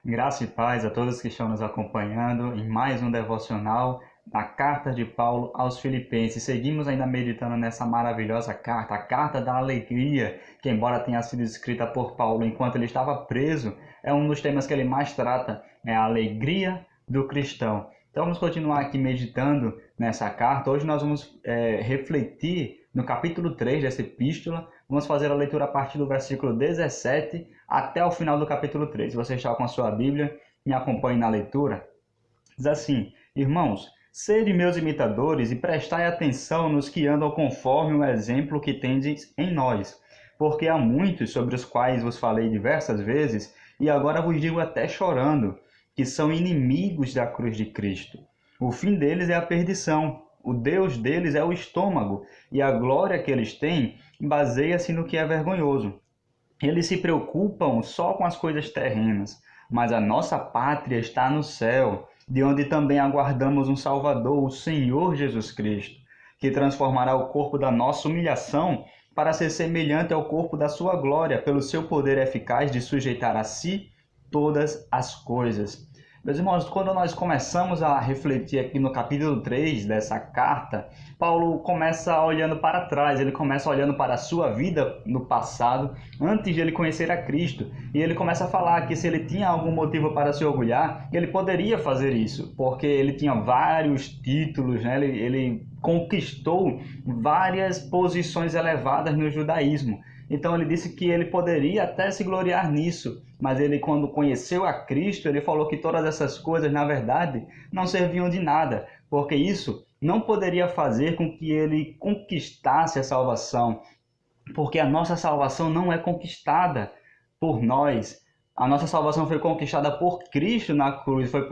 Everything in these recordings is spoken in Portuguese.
Graça e paz a todos que estão nos acompanhando em mais um devocional da Carta de Paulo aos Filipenses. Seguimos ainda meditando nessa maravilhosa carta, a Carta da Alegria, que embora tenha sido escrita por Paulo enquanto ele estava preso, é um dos temas que ele mais trata, é a alegria do cristão. Então vamos continuar aqui meditando nessa carta. Hoje nós vamos refletir no capítulo 3 dessa epístola. Vamos fazer a leitura a partir do versículo 17 até o final do capítulo 3. Se você está com a sua Bíblia, me acompanhe na leitura. Diz assim: Irmãos, sede meus imitadores e prestai atenção nos que andam conforme o exemplo que tendes em nós. Porque há muitos sobre os quais vos falei diversas vezes, e agora vos digo até chorando, que são inimigos da cruz de Cristo. O fim deles é a perdição, o Deus deles é o estômago, e a glória que eles têm baseia-se no que é vergonhoso. Eles se preocupam só com as coisas terrenas, mas a nossa pátria está no céu, de onde também aguardamos um Salvador, o Senhor Jesus Cristo, que transformará o corpo da nossa humilhação para ser semelhante ao corpo da sua glória, pelo seu poder eficaz de sujeitar a si todas as coisas. Meus irmãos, quando nós começamos a refletir aqui no capítulo 3 dessa carta, Paulo começa olhando para trás, ele começa olhando para a sua vida no passado, antes de ele conhecer a Cristo. E ele começa a falar que se ele tinha algum motivo para se orgulhar, ele poderia fazer isso, porque ele tinha vários títulos, né? Ele conquistou várias posições elevadas no judaísmo. Então ele disse que ele poderia até se gloriar nisso, mas ele, quando conheceu a Cristo, ele falou que todas essas coisas, na verdade, não serviam de nada, porque isso não poderia fazer com que ele conquistasse a salvação, porque a nossa salvação não é conquistada por nós. A nossa salvação foi conquistada por Cristo na cruz, foi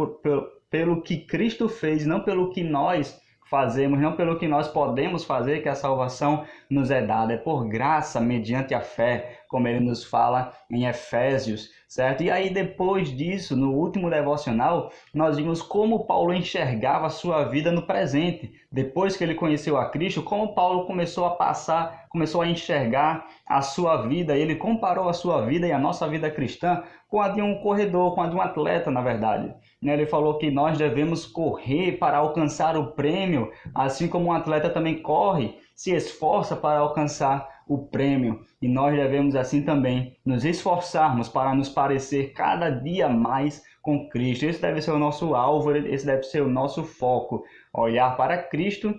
pelo que Cristo fez, não pelo que nós fazemos, não pelo que nós podemos fazer que a salvação nos é dada. É por graça, mediante a fé, como ele nos fala em Efésios, certo? E aí depois disso, no último devocional, nós vimos como Paulo enxergava a sua vida no presente. Depois que ele conheceu a Cristo, como Paulo começou a enxergar a sua vida. Ele comparou a sua vida e a nossa vida cristã com a de um corredor, com a de um atleta, na verdade. Ele falou que nós devemos correr para alcançar o prêmio, assim como um atleta também corre, se esforça para alcançar o prêmio. E nós devemos assim também nos esforçarmos para nos parecer cada dia mais com Cristo. Esse deve ser o nosso alvo, esse deve ser o nosso foco. Olhar para Cristo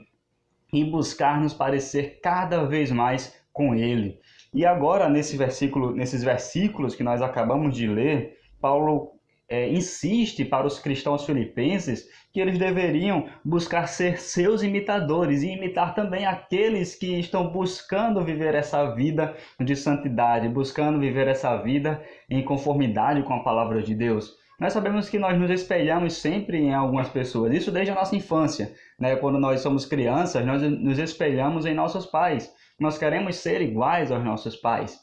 e buscar nos parecer cada vez mais com Ele. E agora, nesses versículos que nós acabamos de ler, Paulo insiste para os cristãos filipenses que eles deveriam buscar ser seus imitadores e imitar também aqueles que estão buscando viver essa vida de santidade, buscando viver essa vida em conformidade com a palavra de Deus. Nós sabemos que nós nos espelhamos sempre em algumas pessoas, isso desde a nossa infância, né? Quando nós somos crianças, nós nos espelhamos em nossos pais. Nós queremos ser iguais aos nossos pais.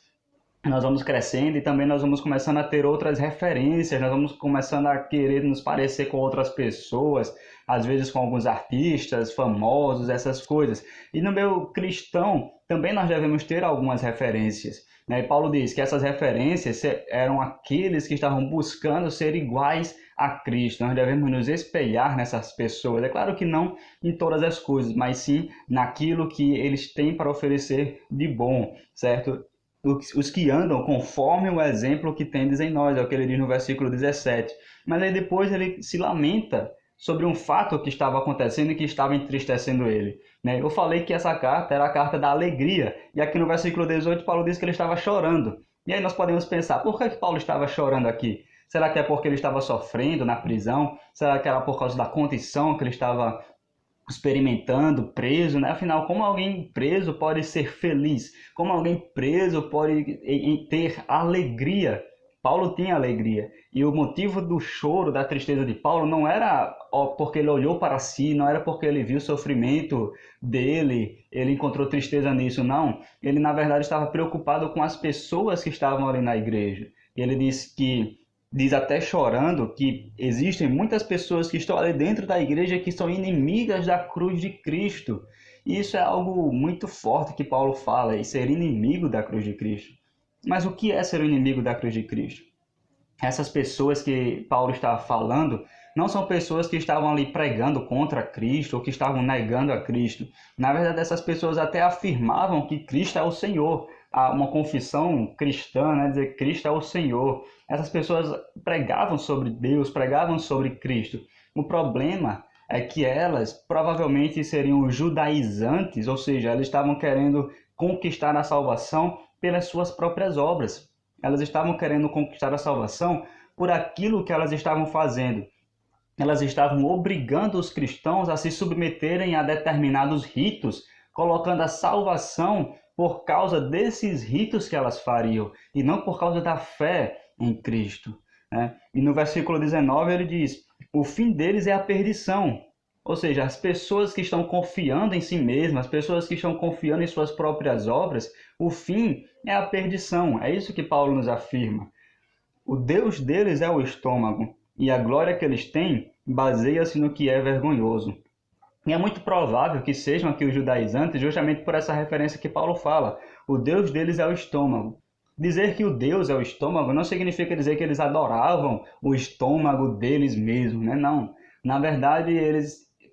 Nós vamos crescendo e também nós vamos começando a ter outras referências, nós vamos começando a querer nos parecer com outras pessoas, às vezes com alguns artistas famosos, essas coisas. E no meio cristão também nós devemos ter algumas referências, né? E Paulo diz que essas referências eram aqueles que estavam buscando ser iguais a Cristo. Nós devemos nos espelhar nessas pessoas. É claro que não em todas as coisas, mas sim naquilo que eles têm para oferecer de bom, certo? Os que andam conforme o exemplo que tendes em nós, é o que ele diz no versículo 17. Mas aí depois ele se lamenta sobre um fato que estava acontecendo e que estava entristecendo ele, né? Eu falei que essa carta era a carta da alegria, e aqui no versículo 18 Paulo diz que ele estava chorando. E aí nós podemos pensar, por que Paulo estava chorando aqui? Será que é porque ele estava sofrendo na prisão? Será que era por causa da condição que ele estava experimentando, preso, né? Afinal, como alguém preso pode ser feliz? Como alguém preso pode ter alegria? Paulo tinha alegria. E o motivo do choro, da tristeza de Paulo, não era porque ele olhou para si, não era porque ele viu o sofrimento dele, ele encontrou tristeza nisso, não. Ele, na verdade, estava preocupado com as pessoas que estavam ali na igreja. Ele disse que diz até chorando que existem muitas pessoas que estão ali dentro da igreja que são inimigas da cruz de Cristo. E isso é algo muito forte que Paulo fala, e ser inimigo da cruz de Cristo. Mas o que é ser o inimigo da cruz de Cristo? essas pessoas que Paulo está falando não são pessoas que estavam ali pregando contra Cristo ou que estavam negando a Cristo. Na verdade, essas pessoas até afirmavam que Cristo é o Senhor. Há uma confissão cristã, né, dizer que Cristo é o Senhor. Essas pessoas pregavam sobre Deus, pregavam sobre Cristo. O problema é que elas provavelmente seriam judaizantes, ou seja, elas estavam querendo conquistar a salvação pelas suas próprias obras. Elas estavam querendo conquistar a salvação por aquilo que elas estavam fazendo. Elas estavam obrigando os cristãos a se submeterem a determinados ritos, colocando a salvação por causa desses ritos que elas fariam, e não por causa da fé em Cristo, né? E no versículo 19 ele diz: o fim deles é a perdição. Ou seja, as pessoas que estão confiando em si mesmas, as pessoas que estão confiando em suas próprias obras, o fim é a perdição. É isso que Paulo nos afirma. O Deus deles é o estômago, e a glória que eles têm baseia-se no que é vergonhoso. E é muito provável que sejam aqui os judaizantes justamente por essa referência que Paulo fala. O Deus deles é o estômago. Dizer que o Deus é o estômago não significa dizer que eles adoravam o estômago deles mesmos, né? Não. Na verdade,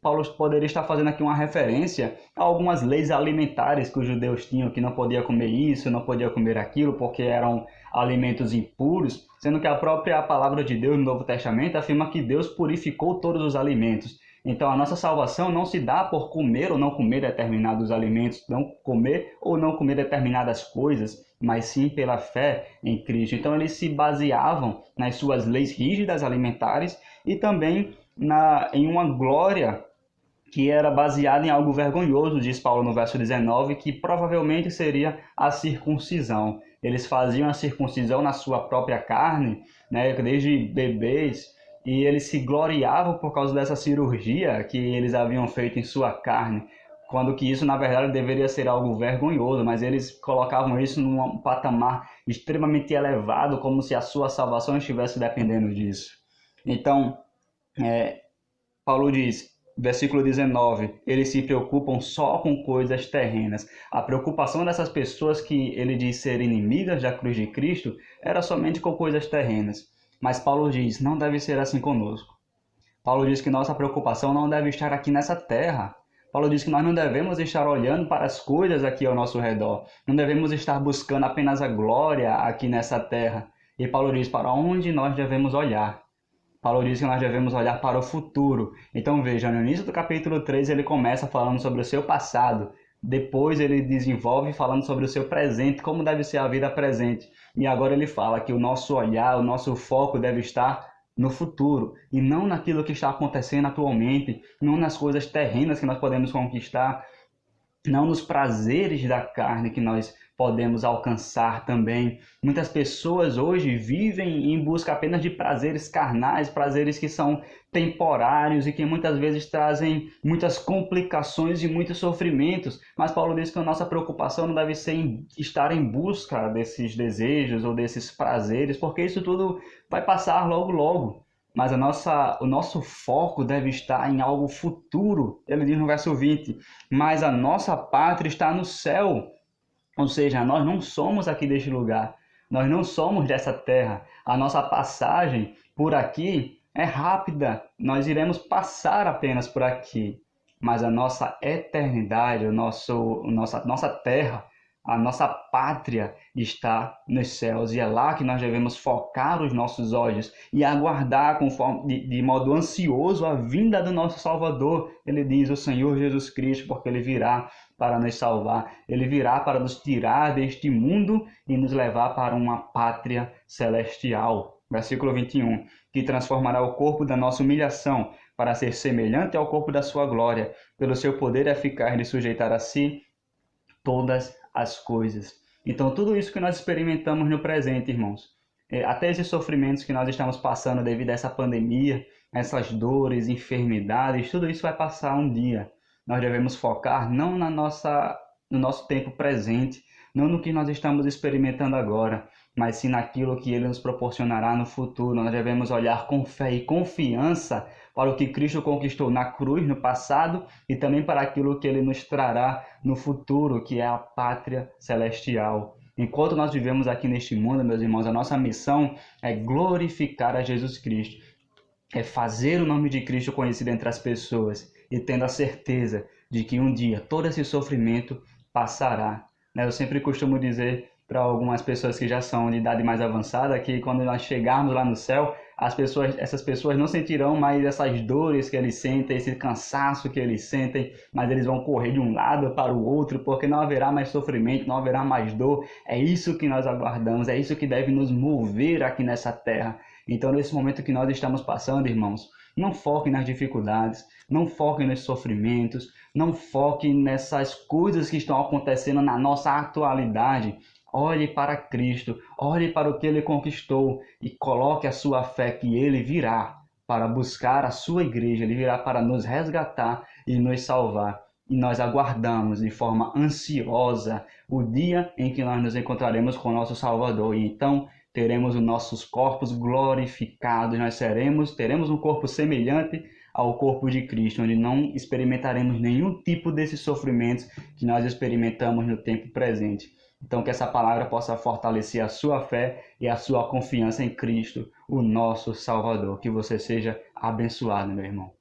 Paulo poderia estar fazendo aqui uma referência a algumas leis alimentares que os judeus tinham, que não podia comer isso, não podia comer aquilo, porque eram alimentos impuros, sendo que a própria palavra de Deus no Novo Testamento afirma que Deus purificou todos os alimentos. Então a nossa salvação não se dá por comer ou não comer determinados alimentos, não comer ou não comer determinadas coisas, mas sim pela fé em Cristo. Então eles se baseavam nas suas leis rígidas alimentares e também em uma glória que era baseada em algo vergonhoso, diz Paulo no verso 19, que provavelmente seria a circuncisão. Eles faziam a circuncisão na sua própria carne, né, desde bebês, e eles se gloriavam por causa dessa cirurgia que eles haviam feito em sua carne, quando que isso, na verdade, deveria ser algo vergonhoso, mas eles colocavam isso num patamar extremamente elevado, como se a sua salvação estivesse dependendo disso. Então, Paulo diz, versículo 19, eles se preocupam só com coisas terrenas. A preocupação dessas pessoas que ele diz ser inimigas da cruz de Cristo era somente com coisas terrenas. Mas Paulo diz, não deve ser assim conosco. Paulo diz que nossa preocupação não deve estar aqui nessa terra. Paulo diz que nós não devemos estar olhando para as coisas aqui ao nosso redor. Não devemos estar buscando apenas a glória aqui nessa terra. E Paulo diz para onde nós devemos olhar. Paulo diz que nós devemos olhar para o futuro. Então veja, no início do capítulo 3 ele começa falando sobre o seu passado. Depois ele desenvolve falando sobre o seu presente, como deve ser a vida presente. E agora ele fala que o nosso olhar, o nosso foco deve estar no futuro e não naquilo que está acontecendo atualmente, não nas coisas terrenas que nós podemos conquistar, não nos prazeres da carne que nós podemos alcançar também. Muitas pessoas hoje vivem em busca apenas de prazeres carnais, prazeres que são temporários e que muitas vezes trazem muitas complicações e muitos sofrimentos. Mas Paulo diz que a nossa preocupação não deve ser estar em busca desses desejos ou desses prazeres, porque isso tudo vai passar logo logo. Mas o nosso foco deve estar em algo futuro. Ele diz no verso 20, mas a nossa pátria está no céu. Ou seja, nós não somos aqui deste lugar. Nós não somos dessa terra. A nossa passagem por aqui é rápida. Nós iremos passar apenas por aqui. Mas a nossa eternidade, nossa terra, a nossa pátria está nos céus e é lá que nós devemos focar os nossos olhos e aguardar de modo ansioso a vinda do nosso Salvador. Ele diz, o Senhor Jesus Cristo, porque Ele virá para nos salvar. Ele virá para nos tirar deste mundo e nos levar para uma pátria celestial. Versículo 21, que transformará o corpo da nossa humilhação para ser semelhante ao corpo da sua glória, pelo seu poder eficaz de sujeitar a si todas as coisas. Então, tudo isso que nós experimentamos no presente, irmãos, até esses sofrimentos que nós estamos passando devido a essa pandemia, essas dores, enfermidades, tudo isso vai passar um dia. Nós devemos focar não no nosso tempo presente, não no que nós estamos experimentando agora, mas sim naquilo que Ele nos proporcionará no futuro. Nós devemos olhar com fé e confiança para o que Cristo conquistou na cruz no passado e também para aquilo que Ele nos trará no futuro, que é a pátria celestial. Enquanto nós vivemos aqui neste mundo, meus irmãos, a nossa missão é glorificar a Jesus Cristo, é fazer o nome de Cristo conhecido entre as pessoas e tendo a certeza de que um dia todo esse sofrimento passará. Eu sempre costumo dizer para algumas pessoas que já são de idade mais avançada que quando nós chegarmos lá no céu, essas pessoas não sentirão mais essas dores que eles sentem, esse cansaço que eles sentem, mas eles vão correr de um lado para o outro, porque não haverá mais sofrimento, não haverá mais dor. É isso que nós aguardamos, é isso que deve nos mover aqui nessa terra. Então, nesse momento que nós estamos passando, irmãos, não foquem nas dificuldades, não foquem nos sofrimentos, não foquem nessas coisas que estão acontecendo na nossa atualidade. Olhe para Cristo, olhe para o que Ele conquistou e coloque a sua fé que Ele virá para buscar a sua igreja, Ele virá para nos resgatar e nos salvar. E nós aguardamos de forma ansiosa o dia em que nós nos encontraremos com o nosso Salvador. E então teremos os nossos corpos glorificados, teremos um corpo semelhante ao corpo de Cristo, onde não experimentaremos nenhum tipo desses sofrimentos que nós experimentamos no tempo presente. Então, que essa palavra possa fortalecer a sua fé e a sua confiança em Cristo, o nosso Salvador. Que você seja abençoado, meu irmão.